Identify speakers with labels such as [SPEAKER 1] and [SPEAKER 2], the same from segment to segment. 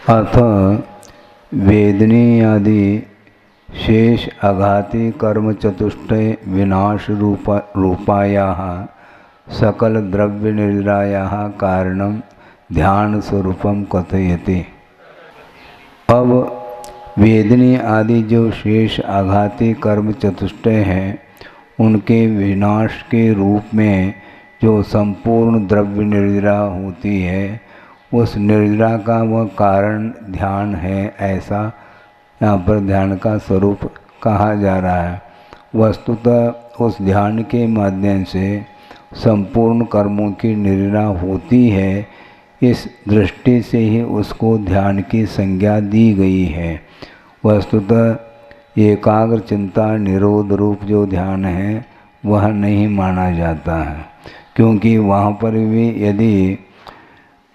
[SPEAKER 1] अथ वेदनी आदि शेष आघाती कर्म चतुष्टय विनाश रूपायाः सकल द्रव्य निद्रायाः कारणम ध्यान स्वरूपम कथयति। अब वेदनी आदि जो शेष आघाती कर्म चतुष्टय हैं उनके विनाश के रूप में जो संपूर्ण द्रव्य निर्जरा होती है उस निर्जरा का वह कारण ध्यान है, ऐसा यहाँ पर ध्यान का स्वरूप कहा जा रहा है। वस्तुतः उस ध्यान के माध्यम से संपूर्ण कर्मों की निर्जरा होती है, इस दृष्टि से ही उसको ध्यान की संज्ञा दी गई है। वस्तुतः एकाग्र चिंता निरोध रूप जो ध्यान है वह नहीं माना जाता है, क्योंकि वहाँ पर भी यदि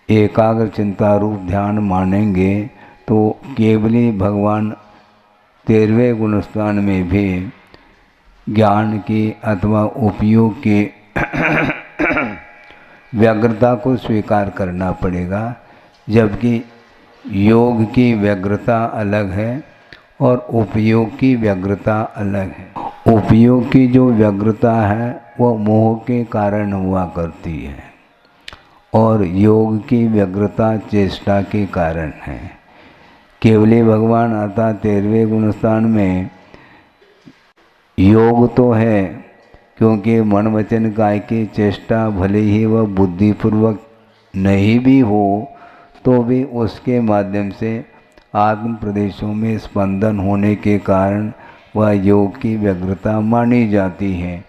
[SPEAKER 1] एकाग्र चिंता रूप ध्यान मानेंगे तो केवली भगवान 13वें गुणस्थान में भी ज्ञान की अथवा उपयोग की व्यग्रता को स्वीकार करना पड़ेगा, जबकि योग की व्यग्रता अलग है और उपयोग की व्यग्रता अलग है। उपयोग की जो व्यग्रता है वह मोह के कारण हुआ करती है और योग की व्यग्रता चेष्टा के कारण है। केवली भगवान अर्थात 13वें गुणस्थान में योग तो है, क्योंकि मन वचन काय की चेष्टा भले ही वह बुद्धिपूर्वक नहीं भी हो तो भी उसके माध्यम से आत्म प्रदेशों में स्पंदन होने के कारण वह योग की व्यग्रता मानी जाती है।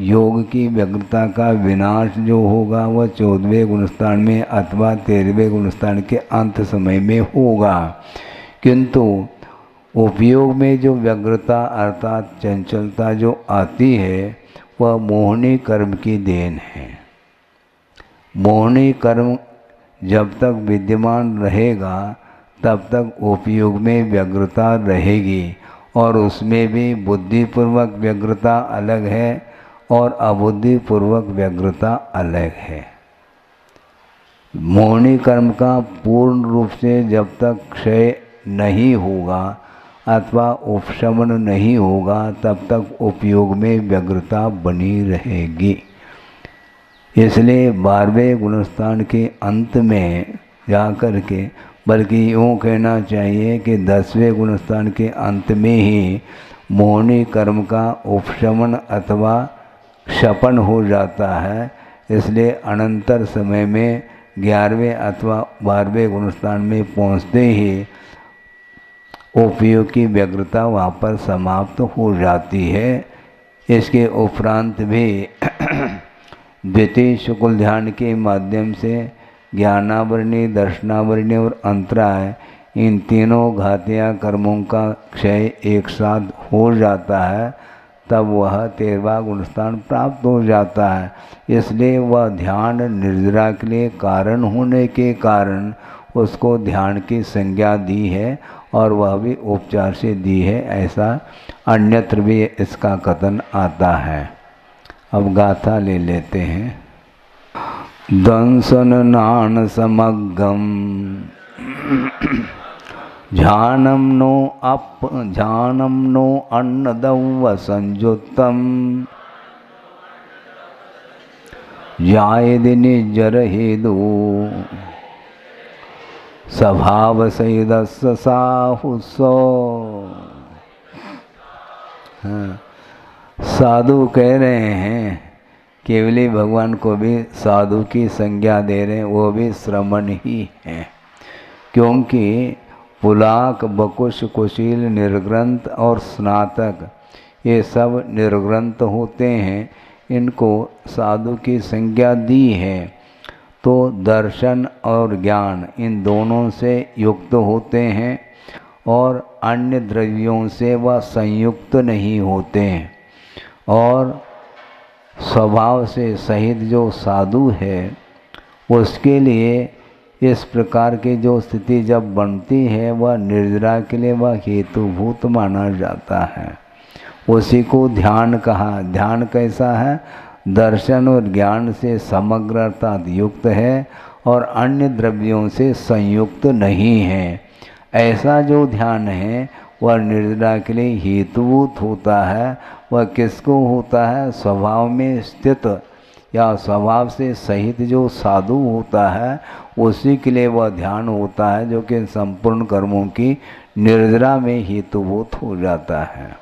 [SPEAKER 1] योग की व्यग्रता का विनाश जो होगा वह 14वें गुणस्थान में अथवा 13वें गुणस्थान के अंत समय में होगा, किंतु उपयोग में जो व्यग्रता अर्थात चंचलता जो आती है वह मोहनी कर्म की देन है। मोहनी कर्म जब तक विद्यमान रहेगा तब तक उपयोग में व्यग्रता रहेगी, और उसमें भी बुद्धिपूर्वक व्यग्रता अलग है और अबुद्धिपूर्वक व्यग्रता अलग है। मोहनी कर्म का पूर्ण रूप से जब तक क्षय नहीं होगा अथवा उपशमन नहीं होगा तब तक उपयोग में व्यग्रता बनी रहेगी। इसलिए 12वें गुणस्थान के अंत में जाकर के, बल्कि यूँ कहना चाहिए कि 10वें गुणस्थान के अंत में ही मोहनी कर्म का उपशमन अथवा क्षपण हो जाता है। इसलिए अनंतर समय में 11वें अथवा 12वें गुणस्थान में पहुँचते ही उपयोग की व्यग्रता वहाँ पर समाप्त हो जाती है। इसके उपरांत भी द्वितीय शुक्ल ध्यान के माध्यम से ज्ञानावरणी, दर्शनावरणी और अंतराय, इन तीनों घातिया कर्मों का क्षय एक साथ हो जाता है, तब वह 13वां गुणस्थान प्राप्त हो जाता है। इसलिए वह ध्यान निर्जरा के लिए कारण होने के कारण उसको ध्यान की संज्ञा दी है, और वह भी उपचार से दी है, ऐसा अन्यत्र भी इसका कथन आता है। अब गाथा ले लेते हैं। दंसन नान समग्गम ध्यानम नो अन्नदव्व संयुक्तम जायदि निजर हेदु स्वभाव सहिदस्य साहुसो। साधु कह रहे हैं, केवली भगवान को भी साधु की संज्ञा दे रहे हैं, वो भी श्रमण ही हैं, क्योंकि पुलाक, बकुश, कुशील, निर्ग्रंथ और स्नातक ये सब निर्ग्रंथ होते हैं। इनको साधु की संज्ञा दी है तो दर्शन और ज्ञान इन दोनों से युक्त होते हैं और अन्य द्रव्यों से वह संयुक्त नहीं होते हैं। और स्वभाव से सहित जो साधु है उसके लिए इस प्रकार की जो स्थिति जब बनती है वह निर्जरा के लिए वह हेतुभूत माना जाता है। उसी को ध्यान कहा। ध्यान कैसा है? दर्शन और ज्ञान से समग्र अर्थात युक्त है और अन्य द्रव्यों से संयुक्त नहीं है। ऐसा जो ध्यान है वह निर्जरा के लिए हेतुभूत होता है। वह किसको होता है? स्वभाव में स्थित या स्वभाव से सहित जो साधु होता है उसी के लिए वह ध्यान होता है, जो कि संपूर्ण कर्मों की निर्जरा में हेतुभूत हो जाता है।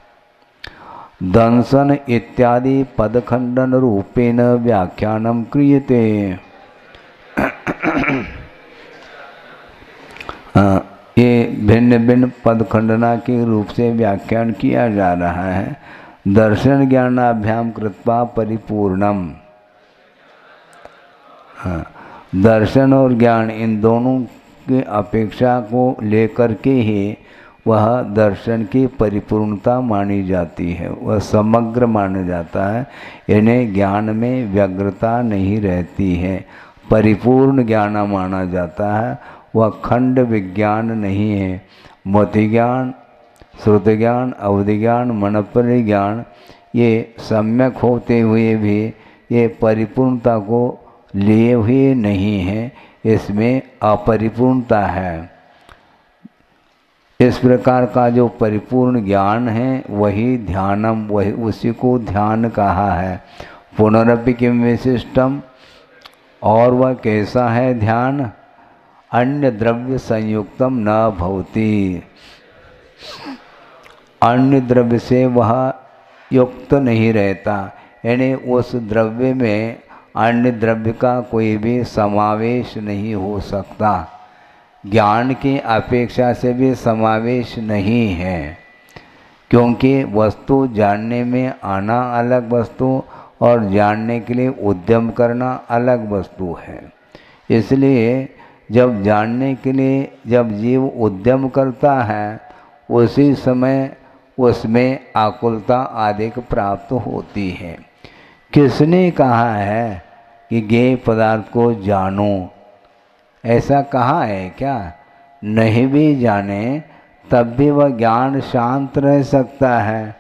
[SPEAKER 1] दंशन इत्यादि पदखंडन रूपेण व्याख्यानम क्रियते। ये भिन्न भिन्न पदखंडना के रूप से व्याख्यान किया जा रहा है। दर्शन ज्ञानाभ्याम कृत्वा परिपूर्णम। दर्शन और ज्ञान इन दोनों की अपेक्षा को लेकर के ही वह दर्शन की परिपूर्णता मानी जाती है, वह समग्र माना जाता है। इन्हें ज्ञान में व्यग्रता नहीं रहती है, परिपूर्ण ज्ञान माना जाता है। वह खंड विज्ञान नहीं है। मति ज्ञान, श्रुति ज्ञान, अवधि ज्ञान, मनपरि ज्ञान ये सम्यक होते हुए भी ये परिपूर्णता को लिए हुए नहीं है, इसमें अपरिपूर्णता है। इस प्रकार का जो परिपूर्ण ज्ञान है वही ध्यानम, वही उसी को ध्यान कहा है। पुनरपि किम विशिष्टम, और वह कैसा है ध्यान? अन्य द्रव्य संयुक्तम न भवति, अन्य द्रव्य से वह युक्त नहीं रहता, यानी उस द्रव्य में अन्य द्रव्य का कोई भी समावेश नहीं हो सकता। ज्ञान की अपेक्षा से भी समावेश नहीं है, क्योंकि वस्तु जानने में आना अलग वस्तु और जानने के लिए उद्यम करना अलग वस्तु है। इसलिए जब जानने के लिए जब जीव उद्यम करता है उसी समय उसमें आकुलता अधिक प्राप्त होती है। किसने कहा है कि ज्ञेय पदार्थ को जानो? ऐसा कहा है क्या? नहीं भी जाने तब भी वह ज्ञान शांत रह सकता है।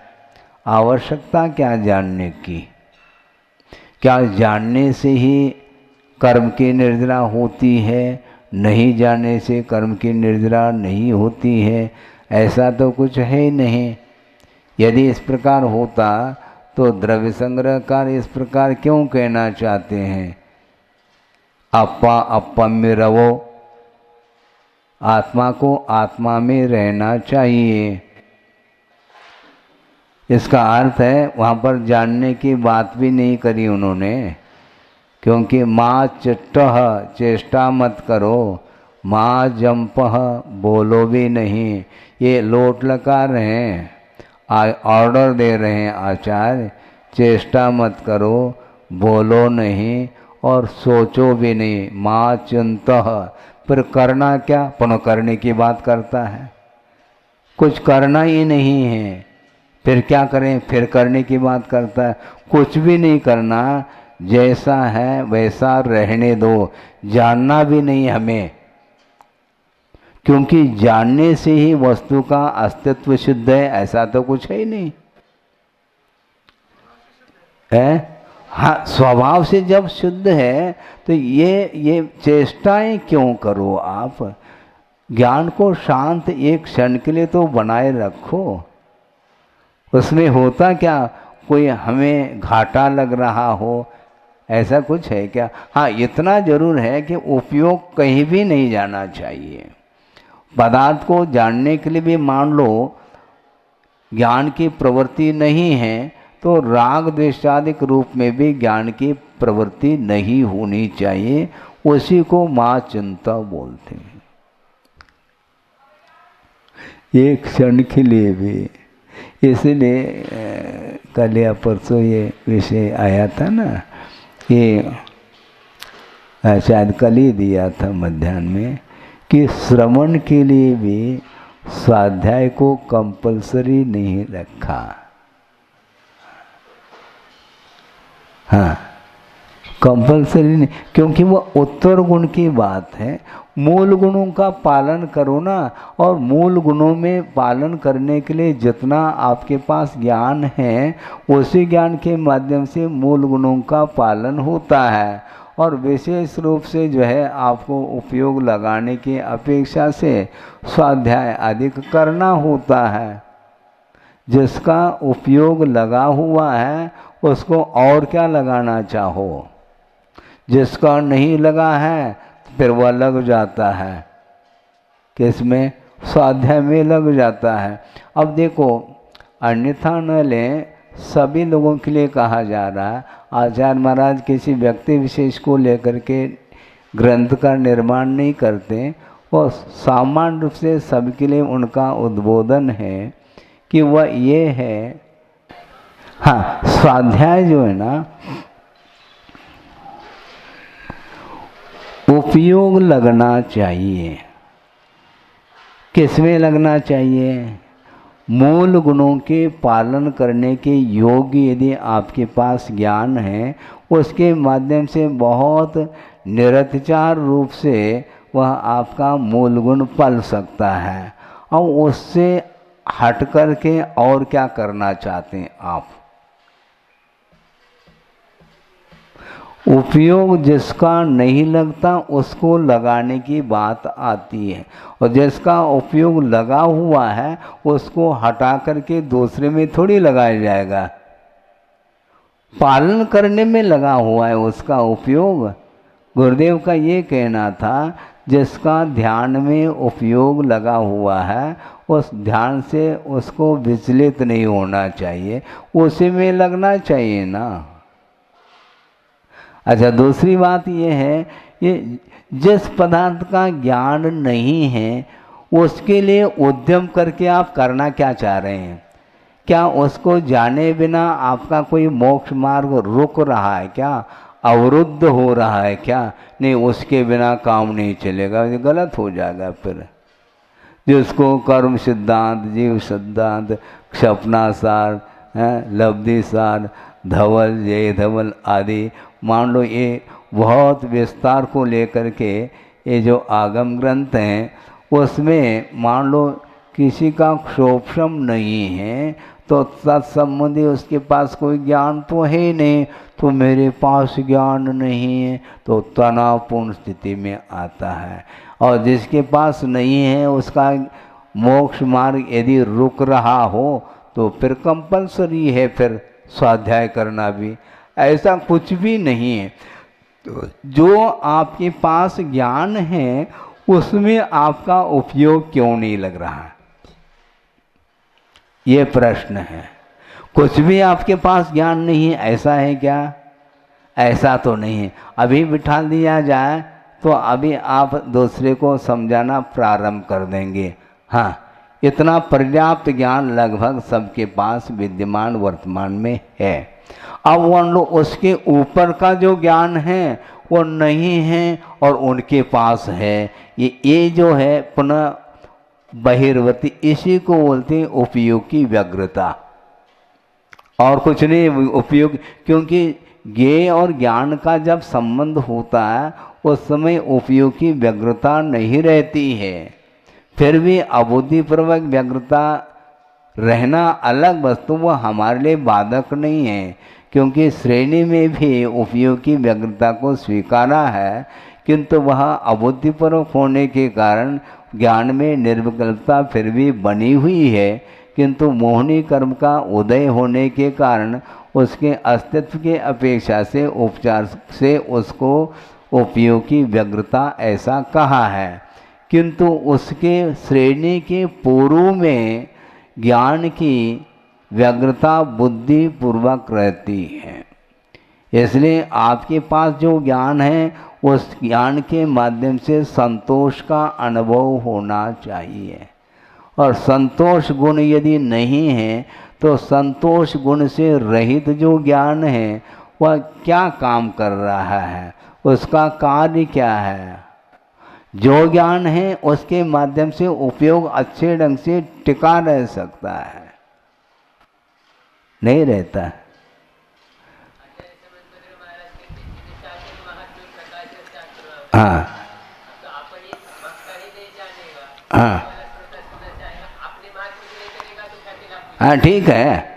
[SPEAKER 1] आवश्यकता क्या जानने की? क्या जानने से ही कर्म की निर्जरा होती है? नहीं जानने से कर्म की निर्जरा नहीं होती है, ऐसा तो कुछ है ही नहीं। यदि इस प्रकार होता तो द्रव्य संग्रहकार इस प्रकार क्यों कहना चाहते हैं? अपा अपम में रहो, आत्मा को आत्मा में रहना चाहिए। इसका अर्थ है वहाँ पर जानने की बात भी नहीं करी उन्होंने, क्योंकि माँ चिट्टह चेष्टा मत करो, माँ जंपह बोलो भी नहीं, ये लोट लकार हैं, ऑर्डर दे रहे हैं आचार्य। चेष्टा मत करो, बोलो नहीं और सोचो भी नहीं। माँ चिंतः, पर करना क्या? पुनः करने की बात करता है। कुछ करना ही नहीं है, फिर क्या करें? फिर करने की बात करता है। कुछ भी नहीं करना, जैसा है वैसा रहने दो, जानना भी नहीं हमें, क्योंकि जानने से ही वस्तु का अस्तित्व सिद्ध है, ऐसा तो कुछ है ही नहीं है। हाँ, स्वभाव से जब शुद्ध है तो ये चेष्टाएं क्यों करो आप? ज्ञान को शांत एक क्षण के लिए तो बनाए रखो। उसमें होता क्या? कोई हमें घाटा लग रहा हो, ऐसा कुछ है क्या? हाँ, इतना जरूर है कि उपयोग कहीं भी नहीं जाना चाहिए। पदार्थ को जानने के लिए भी मान लो ज्ञान की प्रवृत्ति नहीं है तो राग द्वेषादिक रूप में भी ज्ञान की प्रवृत्ति नहीं होनी चाहिए। उसी को माँ चिंता बोलते हैं। एक क्षण के लिए भी। इसलिए कल या परसों ये विषय आया था ना, ये शायद कल ही दिया था मध्याह्न में, कि श्रवण के लिए भी स्वाध्याय को कंपलसरी नहीं रखा। हाँ, कंपलसरी नहीं, क्योंकि वह उत्तर गुण की बात है। मूल गुणों का पालन करो ना, और मूल गुणों में पालन करने के लिए जितना आपके पास ज्ञान है उसी ज्ञान के माध्यम से मूल गुणों का पालन होता है। और विशेष रूप से जो है आपको उपयोग लगाने की अपेक्षा से स्वाध्याय अधिक करना होता है। जिसका उपयोग लगा हुआ है उसको और क्या लगाना चाहो, जिसका नहीं लगा है फिर वह लग जाता है, किसमें, स्वाध्याय में लग जाता है। अब देखो, अन्यथा न लें, सभी लोगों के लिए कहा जा रहा है। आचार्य महाराज किसी व्यक्ति विशेष को लेकर के ग्रंथ का निर्माण नहीं करते, और सामान्य रूप से सबके लिए उनका उद्बोधन है कि वह ये है, हाँ, स्वाध्याय जो है ना, उपयोग लगना चाहिए। किसमें लगना चाहिए? मूल गुणों के पालन करने के योग्य यदि आपके पास ज्ञान है, उसके माध्यम से बहुत निरतिचार रूप से वह आपका मूल गुण पल सकता है। और उससे हट कर के और क्या करना चाहते हैं आप? उपयोग जिसका नहीं लगता उसको लगाने की बात आती है, और जिसका उपयोग लगा हुआ है उसको हटा करके दूसरे में थोड़ी लगाया जाएगा। पालन करने में लगा हुआ है उसका उपयोग। गुरुदेव का ये कहना था, जिसका ध्यान में उपयोग लगा हुआ है उस ध्यान से उसको विचलित नहीं होना चाहिए, उसी में लगना चाहिए ना। अच्छा, दूसरी बात ये है, ये जिस पदार्थ का ज्ञान नहीं है उसके लिए उद्यम करके आप करना क्या चाह रहे हैं? क्या उसको जाने बिना आपका कोई मोक्ष मार्ग रुक रहा है क्या, अवरुद्ध हो रहा है क्या? नहीं, उसके बिना काम नहीं चलेगा, ये गलत हो जाएगा। फिर जिसको कर्म सिद्धांत, जीव सिद्धांत, क्षपनासार, लब्धि सार, धवल, जय धवल आदि, मान लो ये बहुत विस्तार को लेकर के ये जो आगम ग्रंथ हैं उसमें मान लो किसी का क्षोभम नहीं है तो तत्संबंधी उसके पास कोई ज्ञान तो है ही नहीं, तो मेरे पास ज्ञान नहीं है तो तनावपूर्ण स्थिति में आता है। और जिसके पास नहीं है उसका मोक्ष मार्ग यदि रुक रहा हो तो फिर कंपलसरी है फिर स्वाध्याय करना भी, ऐसा कुछ भी नहीं है। तो जो आपके पास ज्ञान है उसमें आपका उपयोग क्यों नहीं लग रहा, ये प्रश्न है। कुछ भी आपके पास ज्ञान नहीं है ऐसा है क्या? ऐसा तो नहीं है। अभी बिठा दिया जाए तो अभी आप दूसरे को समझाना प्रारंभ कर देंगे। हाँ, इतना पर्याप्त ज्ञान लगभग सबके पास विद्यमान वर्तमान में है। अब वन लोग उसके ऊपर का जो ज्ञान है वो नहीं है और उनके पास है, ये जो है पुनः बहिर्वती, इसी को बोलते हैं उपयोग की व्यग्रता, और कुछ नहीं उपयोग। क्योंकि ज्ञेय और ज्ञान का जब संबंध होता है उस समय उपयोग की व्यग्रता नहीं रहती है। फिर भी अबुद्धिपूर्वक व्यग्रता रहना अलग वस्तु, वो हमारे लिए बाधक नहीं है, क्योंकि श्रेणी में भी उपयोग की व्यग्रता को स्वीकारा है, किंतु वह अबुद्धिपूर्वक होने के कारण ज्ञान में निर्विकल्पता फिर भी बनी हुई है, किंतु मोहनी कर्म का उदय होने के कारण उसके अस्तित्व के अपेक्षा से उपचार से उसको उपयोग की व्यग्रता ऐसा कहा है। किंतु उसके श्रेणी के पूर्व में ज्ञान की व्यग्रता बुद्धि पूर्वक रहती है। इसलिए आपके पास जो ज्ञान है उस ज्ञान के माध्यम से संतोष का अनुभव होना चाहिए, और संतोष गुण यदि नहीं है तो संतोष गुण से रहित जो ज्ञान है वह क्या काम कर रहा है, उसका कार्य क्या है? जो ज्ञान है उसके माध्यम से उपयोग अच्छे ढंग से टिका रह सकता है, नहीं रहता। हाँ हाँ हाँ, ठीक है।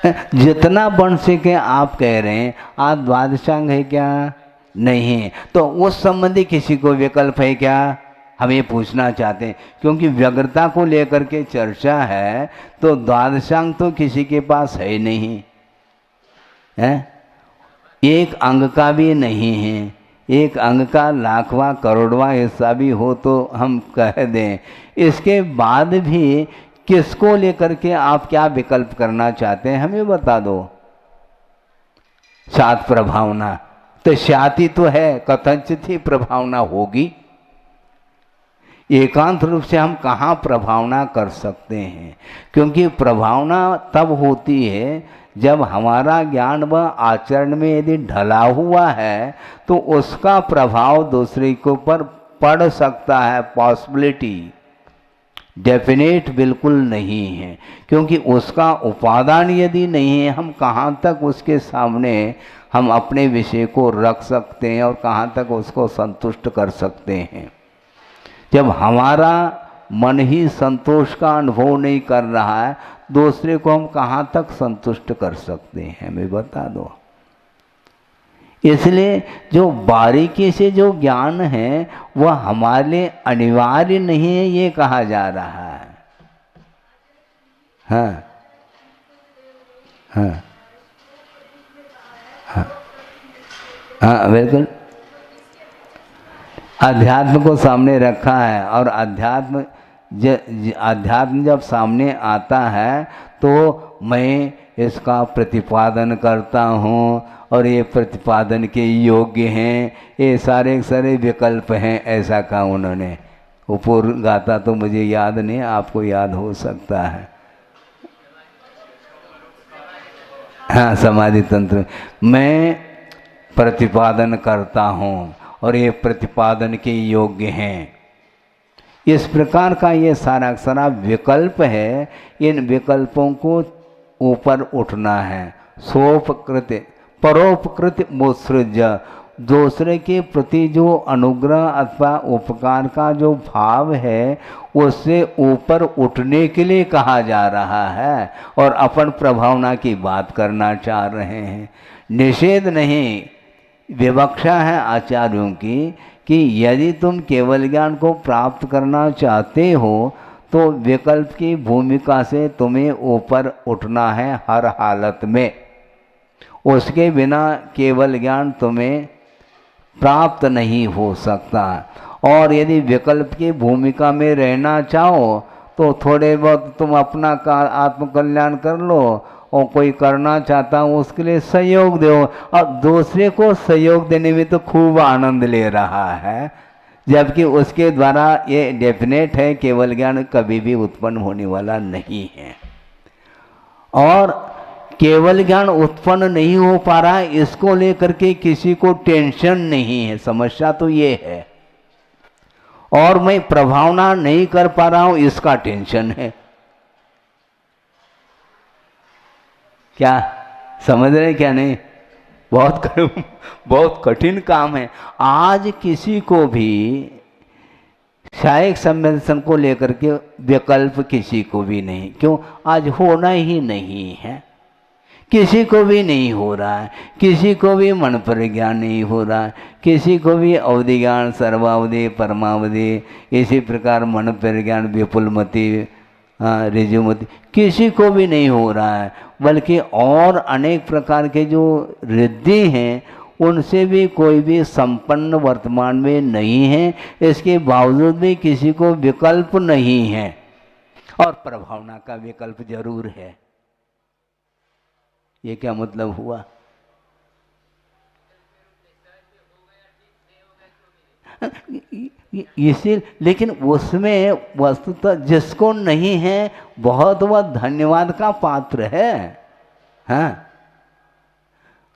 [SPEAKER 1] जितना बन सके आप कह रहे हैं। आज द्वादशांग है क्या? नहीं है। तो उस संबंधी किसी को विकल्प है क्या? हम ये पूछना चाहते हैं, क्योंकि व्यग्रता को लेकर के चर्चा है। तो द्वादशांग तो किसी के पास है नहीं है, एक अंग का भी नहीं है। एक अंग का लाखवां करोड़वां हिस्सा भी हो तो हम कह दें। इसके बाद भी किसको लेकर के आप क्या विकल्प करना चाहते हैं, हमें बता दो। सात प्रभावना तो शाति तो है, कथनचित ही प्रभावना होगी। एकांत रूप से हम कहाँ प्रभावना कर सकते हैं? क्योंकि प्रभावना तब होती है जब हमारा ज्ञान व आचरण में यदि ढला हुआ है तो उसका प्रभाव दूसरे के ऊपर पड़ सकता है। पॉसिबिलिटी डेफिनेट बिल्कुल नहीं है, क्योंकि उसका उपादान यदि नहीं है, हम कहाँ तक उसके सामने हम अपने विषय को रख सकते हैं और कहाँ तक उसको संतुष्ट कर सकते हैं। जब हमारा मन ही संतोष का अनुभव नहीं कर रहा है, दूसरे को हम कहाँ तक संतुष्ट कर सकते हैं, हमें बता दो। इसलिए जो बारीकी से जो ज्ञान है वह हमारे लिए अनिवार्य नहीं है, ये कहा जा रहा है। हाँ हाँ हाँ हाँ, बिल्कुल। अध्यात्म को सामने रखा है, और अध्यात्म जब सामने आता है तो मैं इसका प्रतिपादन करता हूँ और ये प्रतिपादन के योग्य हैं, ये सारे सारे विकल्प हैं, ऐसा कहा उन्होंने। ऊपर गाता तो मुझे याद नहीं, आपको याद हो सकता है। हाँ, समाधि तंत्र मैं प्रतिपादन करता हूँ और ये प्रतिपादन के योग्य हैं। इस प्रकार का ये सारा सारा विकल्प है। इन विकल्पों को ऊपर उठना है। सोपकृत परोपकृत मुत्सृज, दूसरे के प्रति जो अनुग्रह अथवा उपकार का जो भाव है उससे ऊपर उठने के लिए कहा जा रहा है, और अपन प्रभावना की बात करना चाह रहे हैं। निषेध नहीं, विवक्षा है आचार्यों की कि यदि तुम केवल ज्ञान को प्राप्त करना चाहते हो तो विकल्प की भूमिका से तुम्हें ऊपर उठना है हर हालत में। उसके बिना केवल ज्ञान तुम्हें प्राप्त नहीं हो सकता। और यदि विकल्प की भूमिका में रहना चाहो तो थोड़े बहुत तुम अपना आत्मकल्याण कर लो, और कोई करना चाहता हूँ उसके लिए सहयोग दो, और दूसरे को सहयोग देने में तो खूब आनंद ले रहा है, जबकि उसके द्वारा ये डेफिनेट है केवल ज्ञान कभी भी उत्पन्न होने वाला नहीं है। और केवल ज्ञान उत्पन्न नहीं हो पा रहा है, इसको लेकर के किसी को टेंशन नहीं है। समस्या तो ये है। और मैं प्रभावना नहीं कर पा रहा हूं, इसका टेंशन है। क्या समझ रहे क्या? नहीं, बहुत कठिन काम है। आज किसी को भी शायक सम्मेलन को लेकर के विकल्प किसी को भी नहीं। क्यों? आज होना ही नहीं है, किसी को भी नहीं हो रहा है। किसी को भी मन पर ज्ञान नहीं हो रहा है, किसी को भी अवधि ज्ञान, सर्वावधि, परमावधि, इसी प्रकार मन पर ज्ञान, विपुलमति, ऋजुमति, किसी को भी नहीं हो रहा है। बल्कि और अनेक प्रकार के जो रिद्धि हैं उनसे भी कोई भी संपन्न वर्तमान में नहीं है। इसके बावजूद भी किसी को विकल्प नहीं है, और प्रभावना का विकल्प जरूर है। ये क्या मतलब हुआ? इसी लेकिन उसमें वस्तुतः जिसको नहीं है बहुत वह धन्यवाद का पात्र है। हाँ,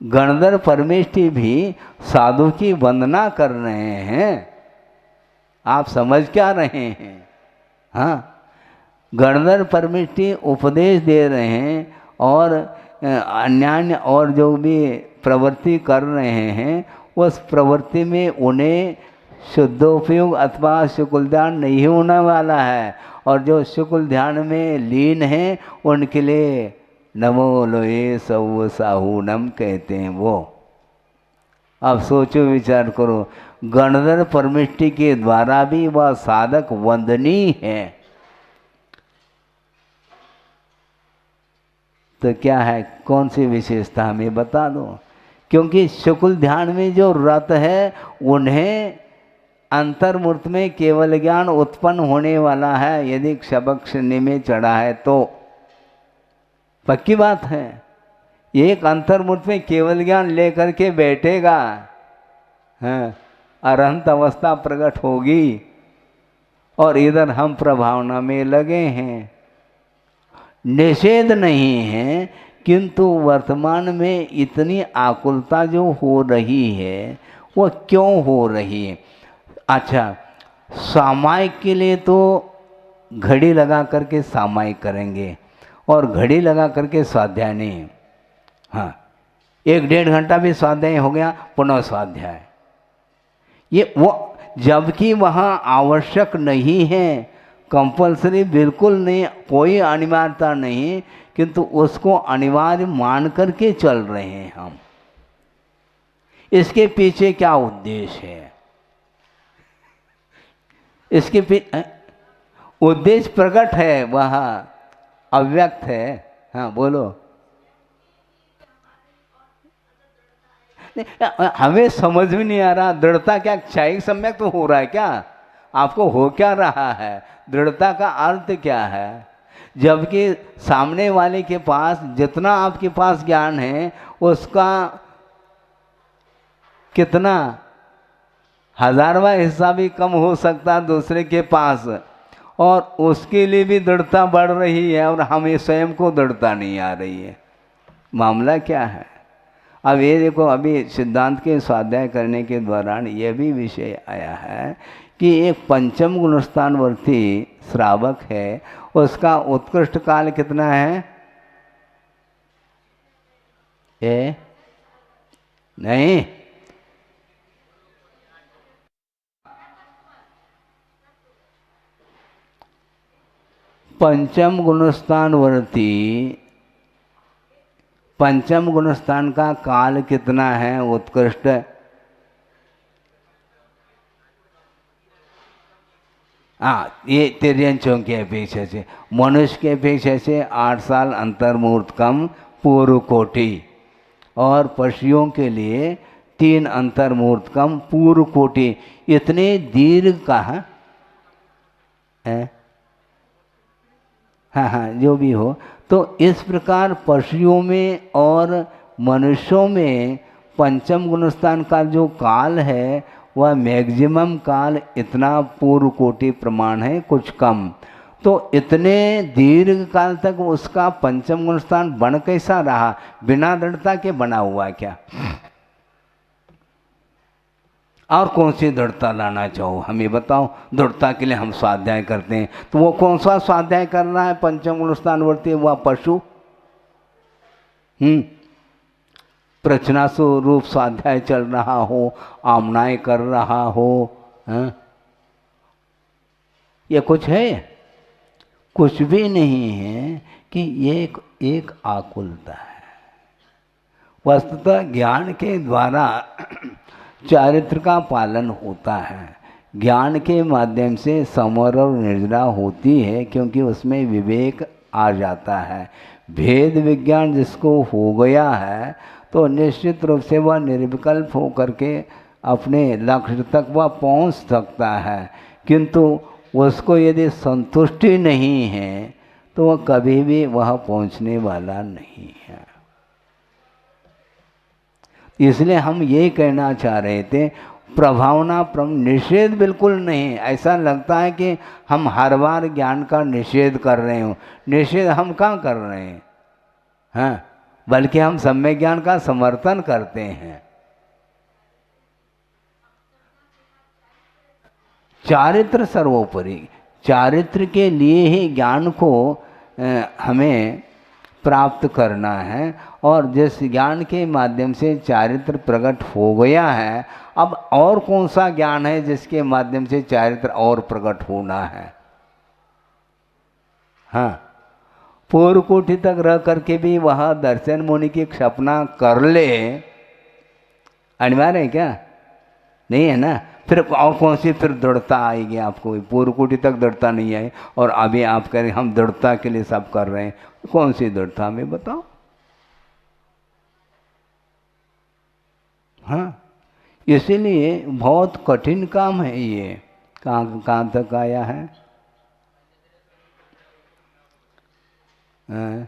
[SPEAKER 1] गणधर परमेष्ठी भी साधु की वंदना कर रहे हैं। आप समझ क्या रहे हैं? हाँ, गणधर परमेष्ठी उपदेश दे रहे हैं, और अन्यान्य और जो भी प्रवृत्ति कर रहे हैं उस प्रवृत्ति में उन्हें शुद्धोपयोग अथवा शुक्ल ध्यान नहीं होने वाला है। और जो शुक्ल ध्यान में लीन है उनके लिए नमो लोए सौ साहूनम कहते हैं वो। अब सोचो विचार करो, गणधर परमिष्टि के द्वारा भी वह साधक वंदनीय है, तो क्या है, कौन सी विशेषता हमें बता दो। क्योंकि शुक्ल ध्यान में जो रत है उन्हें अंतर्मूर्त में केवल ज्ञान उत्पन्न होने वाला है, यदि शबक शनि में चढ़ा है तो पक्की बात है। एक अंतर्मूर्त में केवल ज्ञान लेकर के बैठेगा, हाँ, अरहंत अवस्था प्रकट होगी, और इधर हम प्रभावना में लगे हैं। निषेध नहीं है, किंतु वर्तमान में इतनी आकुलता जो हो रही है वह क्यों हो रही है। अच्छा, सामायिक के लिए तो घड़ी लगा करके सामायिक करेंगे, और घड़ी लगा करके स्वाध्याय नहीं। हाँ, 1-1.5 घंटा भी स्वाध्याय हो गया, पुनः स्वाध्याय, ये वो, जबकि वहाँ आवश्यक नहीं है, कंपल्सरी बिल्कुल नहीं, कोई अनिवार्यता नहीं, किंतु उसको अनिवार्य मान करके चल रहे हैं हम। इसके पीछे क्या उद्देश्य है? इसके पीछे उद्देश्य प्रकट है, वह अव्यक्त है। हाँ बोलो। हमें समझ में नहीं आ रहा, दृढ़ता क्या क्षयिक सम्यक तो हो रहा है क्या? आपको हो क्या रहा है? दृढ़ता का अर्थ क्या है? जबकि सामने वाले के पास जितना आपके पास ज्ञान है उसका कितना 1000वां हिस्सा भी कम हो सकता है दूसरे के पास, और उसके लिए भी दृढ़ता बढ़ रही है, और हमें स्वयं को दृढ़ता नहीं आ रही है। मामला क्या है? अब ये देखो, अभी सिद्धांत के स्वाध्याय करने के दौरान यह भी विषय आया है कि एक पंचम गुणस्थानवर्ती श्रावक है, उसका उत्कृष्ट काल कितना है? नहीं, पंचम गुणस्थानवर्ती, पंचम गुणस्थान का काल कितना है उत्कृष्ट? हाँ, ये तिर्यंचों की अपेक्षा से, मनुष्य की अपेक्षा से 8 साल अंतर्मूर्त कम पूर्व कोटि, और पशुओं के लिए 3 अंतर्मूर्त कम पूर्व कोटि। इतने दीर्घ का है। हाँ हाँ, जो भी हो, तो इस प्रकार पशुओं में और मनुष्यों में पंचम गुणस्थान का जो काल है वह मैक्सिमम काल इतना पूर्व कोटि प्रमाण है, कुछ कम। तो इतने दीर्घ काल तक उसका पंचम गुणस्थान बन कैसा रहा? बिना दृढ़ता के बना हुआ क्या? और कौन सी दृढ़ता लाना चाहो हमें बताओ। दृढ़ता के लिए हम स्वाध्याय करते हैं, तो वो कौन सा स्वाध्याय कर रहा है पंचम गुणस्थानवर्ती? वह पशु प्रचना स्वरूप स्वाध्याय चल रहा हो, आमनाएं कर रहा हो, ये कुछ है? कुछ भी नहीं है, कि ये एक आकुलता है। वस्तुतः ज्ञान के द्वारा चारित्र का पालन होता है, ज्ञान के माध्यम से समर और निर्जरा होती है, क्योंकि उसमें विवेक आ जाता है। भेद विज्ञान जिसको हो गया है तो निश्चित रूप से वह निर्विकल्प हो करके अपने लक्ष्य तक वह पहुंच सकता है, किंतु उसको यदि संतुष्टि नहीं है तो वह कभी भी वह पहुंचने वाला नहीं है। इसलिए हम ये कहना चाह रहे थे, प्रभावना निषेध बिल्कुल नहीं। ऐसा लगता है कि हम हर बार ज्ञान का निषेध कर रहे हो। निषेध हम कहाँ कर रहे हैं? हाँ, बल्कि हम सम्यक ज्ञान का समर्थन करते हैं। चारित्र सर्वोपरि, चारित्र के लिए ही ज्ञान को हमें प्राप्त करना है, और जिस ज्ञान के माध्यम से चारित्र प्रकट हो गया है, अब और कौन सा ज्ञान है जिसके माध्यम से चारित्र और प्रकट होना है? हाँ, पूर्व कोटि तक रह करके भी वह दर्शन मुनि की सपना कर ले, अनिवार्य है क्या? नहीं है ना। फिर और कौन सी फिर दृढ़ता आएगी आपको? पूर्व कोटि तक दृढ़ता नहीं आई और अभी आप कह रहे हम दृढ़ता के लिए सब कर रहे हैं, कौन सी दृढ़ता हमें बताओ। हाँ, इसीलिए बहुत कठिन काम है ये। कहाँ तक आया है? हाँ,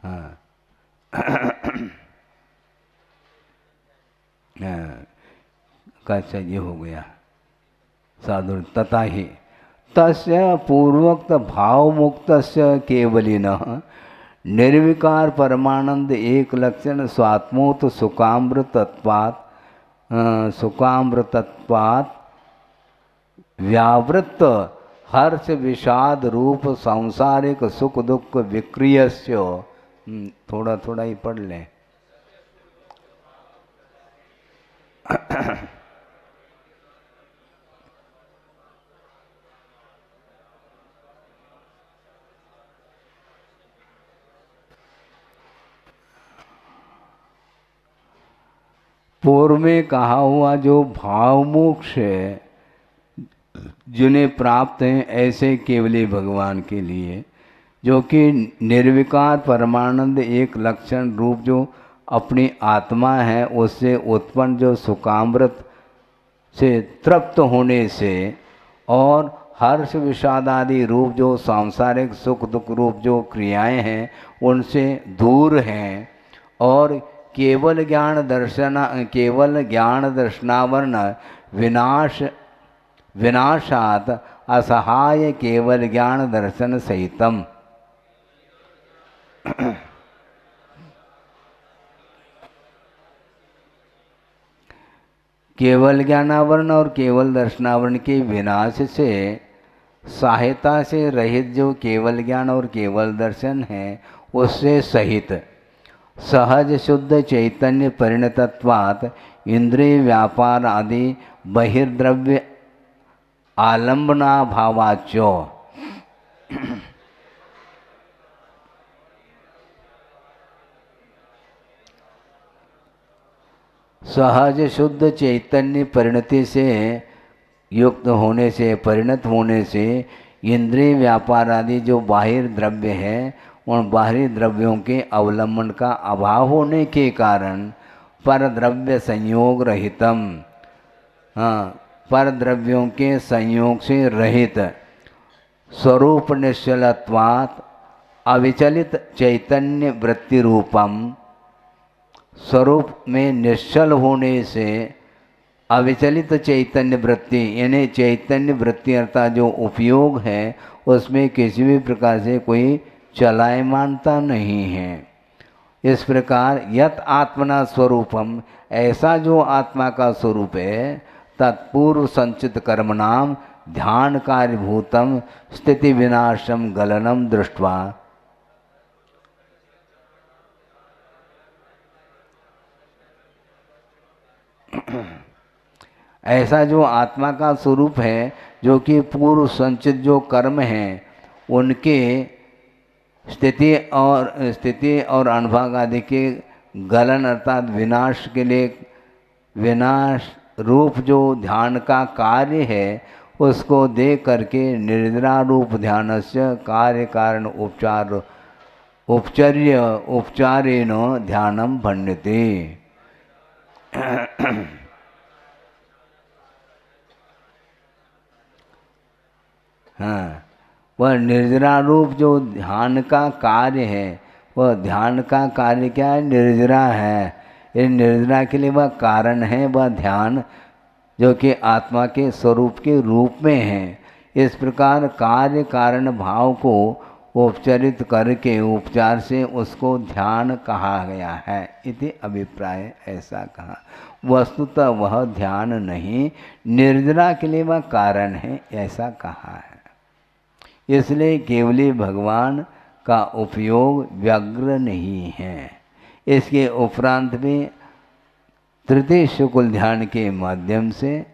[SPEAKER 1] हाँ। कैसा ये हो गया साधु तथा ही तस्य पूर्वोक्त भाव मुक्त केवलिनः निर्विकार परमानंद एक लक्षण स्वात्मोत सुकामृतत्वात् व्यावृत्त हर्ष विषाद रूप सांसारिक सुख दुख विक्रियस्य। थोड़ा थोड़ा ही पढ़ लें। पूर्व में कहा हुआ जो भाव मोक्ष है जिन्हें प्राप्त हैं ऐसे केवली भगवान के लिए, जो कि निर्विकार परमानंद एक लक्षण रूप जो अपनी आत्मा है उससे उत्पन्न जो सुखामृत से तृप्त होने से और हर्ष विषाद आदि रूप जो सांसारिक सुख दुख रूप जो क्रियाएं हैं उनसे दूर हैं और केवल ज्ञान दर्शनावरण विनाशात असहाय केवल ज्ञान दर्शन सहितम। केवल ज्ञानावरण और केवल दर्शनावरण के विनाश से सहायता से रहित जो केवल ज्ञान और केवल दर्शन है उससे सहित सहज शुद्ध चैतन्य परिणतत्वात् इंद्रिय व्यापार आदि बहिर्द्रव्य आलंबना भावाच्यो। सहज शुद्ध चैतन्य परिणति से युक्त होने से परिणत होने से इंद्रिय व्यापार आदि जो बाहिर द्रव्य है उन बाहरी द्रव्यों के अवलंबन का अभाव होने के कारण पर द्रव्य संयोग रहितम, हाँ, पर द्रव्यों के संयोग से रहित स्वरूप निश्चलत्वात् अविचलित चैतन्य वृत्ति रूपम, स्वरूप में निश्चल होने से अविचलित चैतन्य वृत्ति यानी चैतन्य वृत्ति अर्थात जो उपयोग है उसमें किसी भी प्रकार से कोई चलायमानता नहीं है। इस प्रकार यत आत्मना स्वरूपम, ऐसा जो आत्मा का स्वरूप है तत्पूर्व संचित कर्म नाम ध्यान कार्यभूतम स्थिति विनाशम गलनम दृष्ट्वा। ऐसा जो आत्मा का स्वरूप है जो कि पूर्व संचित जो कर्म हैं उनके स्थिति और अनुभव आदि के गलन अर्थात विनाश के लिए विनाश रूप जो ध्यान का कार्य है उसको देख करके निर्जरा रूप ध्यानस्य कार्य कारण उपचारेण ध्यानम भण्यते। हाँ, वह निर्जरा रूप जो ध्यान का कार्य है वह ध्यान का कार्य क्या है? निर्जरा है। ये निर्जरा के लिए वह कारण है, वह ध्यान जो कि आत्मा के स्वरूप के रूप में है। इस प्रकार कार्य कारण भाव को उपचारित करके उपचार से उसको ध्यान कहा गया है इति अभिप्राय। ऐसा कहा। वस्तुतः वह ध्यान नहीं, निर्जरा के लिए वह कारण है, ऐसा कहा है। इसलिए केवली भगवान का उपयोग व्यग्र नहीं है। इसके उपरांत में तृतीय शुक्ल ध्यान के माध्यम से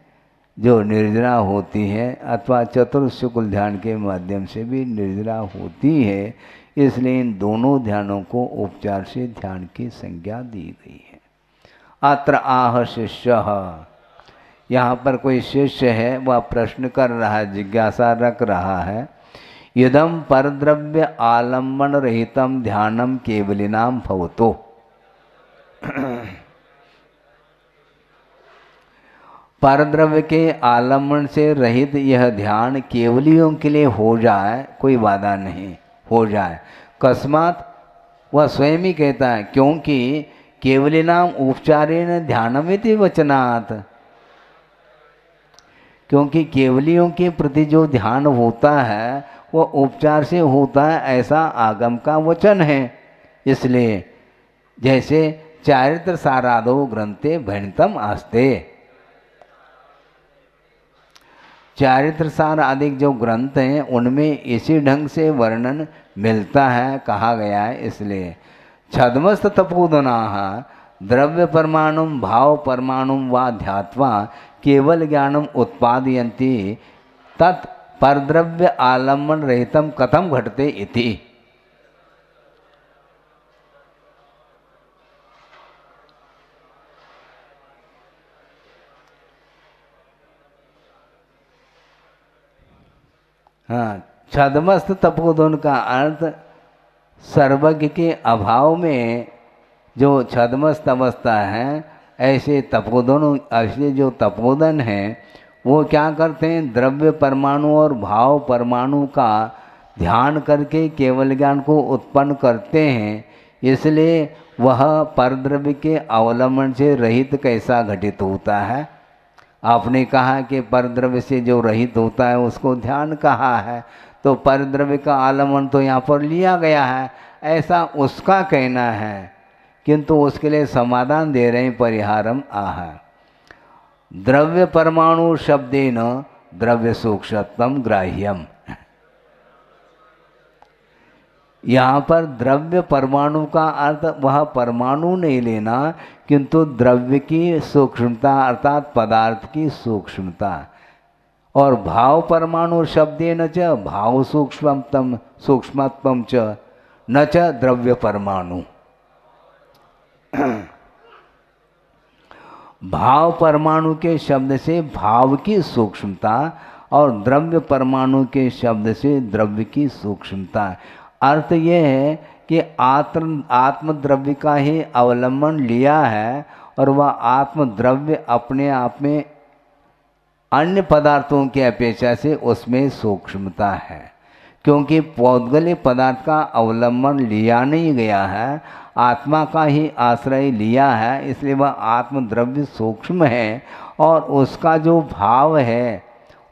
[SPEAKER 1] जो निर्जरा होती है अथवा चतुर्शुक्ल ध्यान के माध्यम से भी निर्जरा होती है, इसलिए इन दोनों ध्यानों को उपचार से ध्यान की संज्ञा दी गई है। अत्र आह शिष्य, यहाँ पर कोई शिष्य है, वह प्रश्न कर रहा है, जिज्ञासा रख रहा है। इदं परद्रव्य आलम्बन रहितम ध्यानम केवलिनाम भवतो, परद्रव्य के आलम्बन से रहित यह ध्यान केवलियों के लिए हो जाए, कोई बाधा नहीं, हो जाए। कस्मात, वह स्वयं ही कहता है, क्योंकि केवलिनाम उपचारेण ध्यानमिति वचनात्, क्योंकि केवलियों के प्रति जो ध्यान होता है वह उपचार से होता है, ऐसा आगम का वचन है। इसलिए जैसे चारित्र सारादो ग्रंथे भणितम आस्ते, चारित्र सार आदि जो ग्रंथ हैं उनमें इसी ढंग से वर्णन मिलता है, कहा गया है। इसलिए छद्मस्त तपोधनाः द्रव्य परमाणुम भाव परमाणुम वा ध्यात्वा केवल ज्ञानम उत्पादयन्ति तत् परद्रव्य आलम्बन रहितम कथम घटते इति। हाँ, छद्मस्त तपोधन का अर्थ सर्वज्ञ के अभाव में जो छद्मस्त अवस्था है, ऐसे तपोधन, ऐसे जो तपोधन हैं वो क्या करते हैं, द्रव्य परमाणु और भाव परमाणु का ध्यान करके केवल ज्ञान को उत्पन्न करते हैं। इसलिए वह परद्रव्य के अवलंबन से रहित कैसा घटित होता है। आपने कहा कि परद्रव्य से जो रहित होता है उसको ध्यान कहा है, तो परद्रव्य का आलम्बन तो यहाँ पर लिया गया है, ऐसा उसका कहना है। किंतु उसके लिए समाधान दे रहे हैं, परिहारम आह। द्रव्य परमाणु शब्देन द्रव्य सूक्ष्मत्वम ग्राह्यम, यहाँ पर द्रव्य परमाणु का अर्थ वह परमाणु नहीं लेना, किंतु द्रव्य की सूक्ष्मता अर्थात पदार्थ की सूक्ष्मता। और भाव परमाणु शब्देन च भाव सूक्ष्मत्वम च न च द्रव्य परमाणु, भाव परमाणु के शब्द से भाव की सूक्ष्मता और द्रव्य परमाणु के शब्द से द्रव्य की सूक्ष्मता। अर्थ ये है कि आत्म द्रव्य का ही अवलंबन लिया है और वह आत्म द्रव्य अपने आप में अन्य पदार्थों की अपेक्षा से उसमें सूक्ष्मता है। क्योंकि पौद्गलिक पदार्थ का अवलंबन लिया नहीं गया है, आत्मा का ही आश्रय लिया है, इसलिए वह आत्मद्रव्य सूक्ष्म है। और उसका जो भाव है,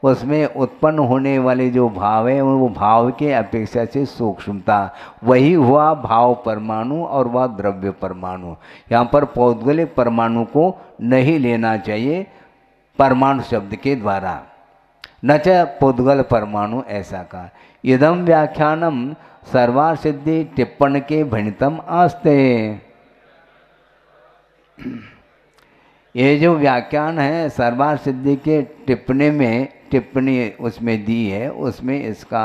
[SPEAKER 1] उसमें उत्पन्न होने वाले जो भाव है, वो भाव के अपेक्षा से सूक्ष्मता, वही हुआ भाव परमाणु और वह द्रव्य परमाणु। यहाँ पर पौद्गलिक परमाणु को नहीं लेना चाहिए परमाणु शब्द के द्वारा, न च पौद्गल परमाणु, ऐसा कहा। इदम व्याख्यानम सर्वार सिद्धि टिप्पण के भणितम आस्ते, ये जो व्याख्यान है सर्वार सिद्धि के टिप्पणी उसमें दी है, उसमें इसका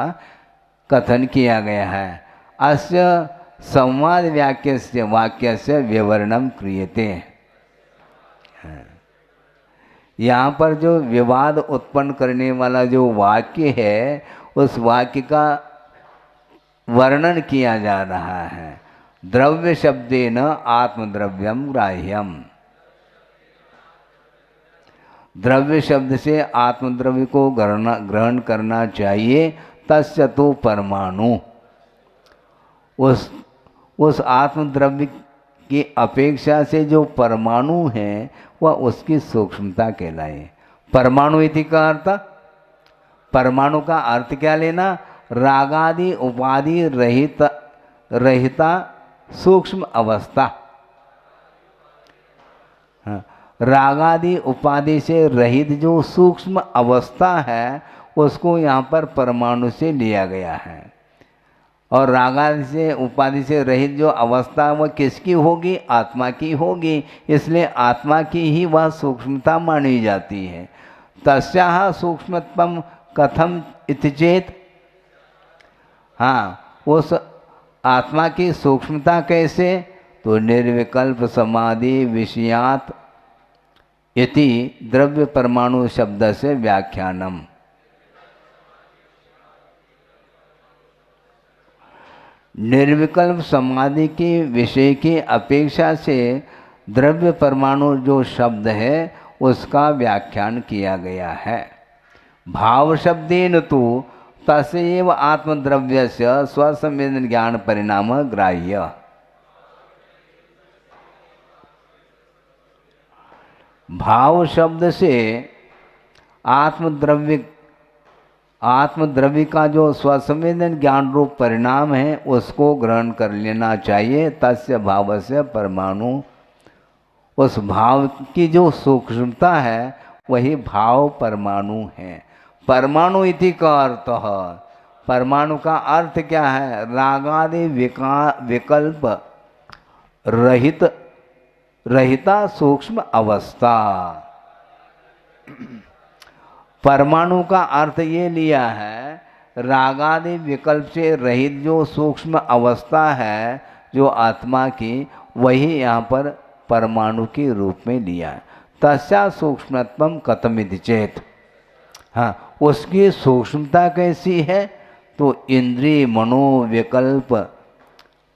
[SPEAKER 1] कथन किया गया है। अस्य संवाद वाक्य से विवरणम क्रियते, यहाँ पर जो विवाद उत्पन्न करने वाला जो वाक्य है, उस वाक्य का वर्णन किया जा रहा है। द्रव्य शब्देन आत्मद्रव्यम ग्राह्यम, द्रव्य शब्द से आत्मद्रव्य को ग्रहण करना चाहिए। तस्य तो परमाणु, उस आत्मद्रव्य की अपेक्षा से जो परमाणु है वह उसकी सूक्ष्मता कहलाए। परमाणु इति का अर्थ, परमाणु का अर्थ क्या लेना, रागादि उपाधि रहिता सूक्ष्म अवस्था। हाँ, रागादि उपाधि से रहित जो सूक्ष्म अवस्था है उसको यहाँ पर परमाणु से लिया गया है। और रागादि से उपाधि से रहित जो अवस्था वह किसकी होगी, आत्मा की होगी। इसलिए आत्मा की ही वह सूक्ष्मता मानी जाती है। तस्याः सूक्ष्मत्वं कथम इति चेत, हाँ उस आत्मा की सूक्ष्मता कैसे, तो निर्विकल्प समाधि विषयात इति द्रव्य परमाणु शब्द से व्याख्यानम। निर्विकल्प समाधि के विषय की अपेक्षा से द्रव्य परमाणु जो शब्द है उसका व्याख्यान किया गया है। भाव शब्देन तो तस्यैव आत्मद्रव्यस्य स्वसंवेदन ज्ञान परिणाम ग्राह्य। भाव शब्द से आत्मद्रव्य का जो स्वसंवेदन ज्ञान रूप परिणाम है उसको ग्रहण कर लेना चाहिए। तस्य भावस्य परमाणु, उस भाव की जो सूक्ष्मता है वही भाव परमाणु है। परमाणु इति का अर्थ है, परमाणु का अर्थ क्या है, रागादि विकल्प रहिता सूक्ष्म अवस्था। परमाणु का अर्थ ये लिया है, रागादि विकल्प से रहित जो सूक्ष्म अवस्था है जो आत्मा की, वही यहाँ पर परमाणु के रूप में लिया है। तस्या सूक्ष्मत्वम कथमिति चेत, हाँ उसकी सूक्ष्मता कैसी है, तो इंद्रिय मनोविकल्प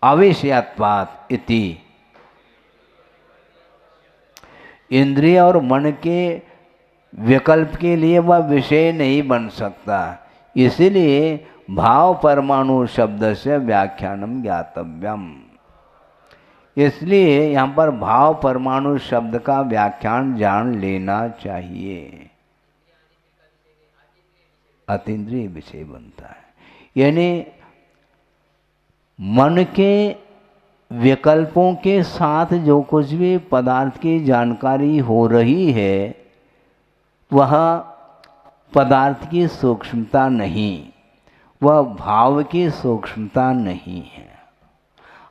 [SPEAKER 1] अविषयत्वात् इति, इंद्रिय और मन के विकल्प के लिए वह विषय नहीं बन सकता, इसलिए भाव परमाणु शब्द से व्याख्यानम ज्ञातव्यम। इसलिए यहाँ पर भाव परमाणु शब्द का व्याख्यान जान लेना चाहिए। अतीन्द्रिय विषय बनता है, यानी मन के विकल्पों के साथ जो कुछ भी पदार्थ की जानकारी हो रही है वह पदार्थ की सूक्ष्मता नहीं, वह भाव की सूक्ष्मता नहीं है।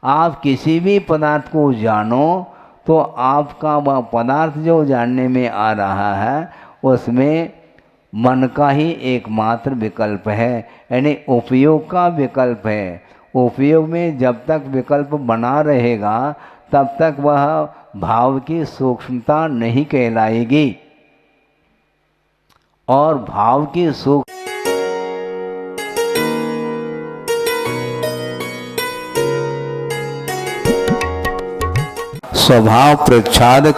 [SPEAKER 1] आप किसी भी पदार्थ को जानो तो आपका वह पदार्थ जो जानने में आ रहा है उसमें मन का ही एकमात्र विकल्प है, यानी उपयोग का विकल्प है। उपयोग में जब तक विकल्प बना रहेगा तब तक वह भाव की सूक्ष्मता नहीं कहलाएगी, और भाव की स्वभाव प्रच्छाद का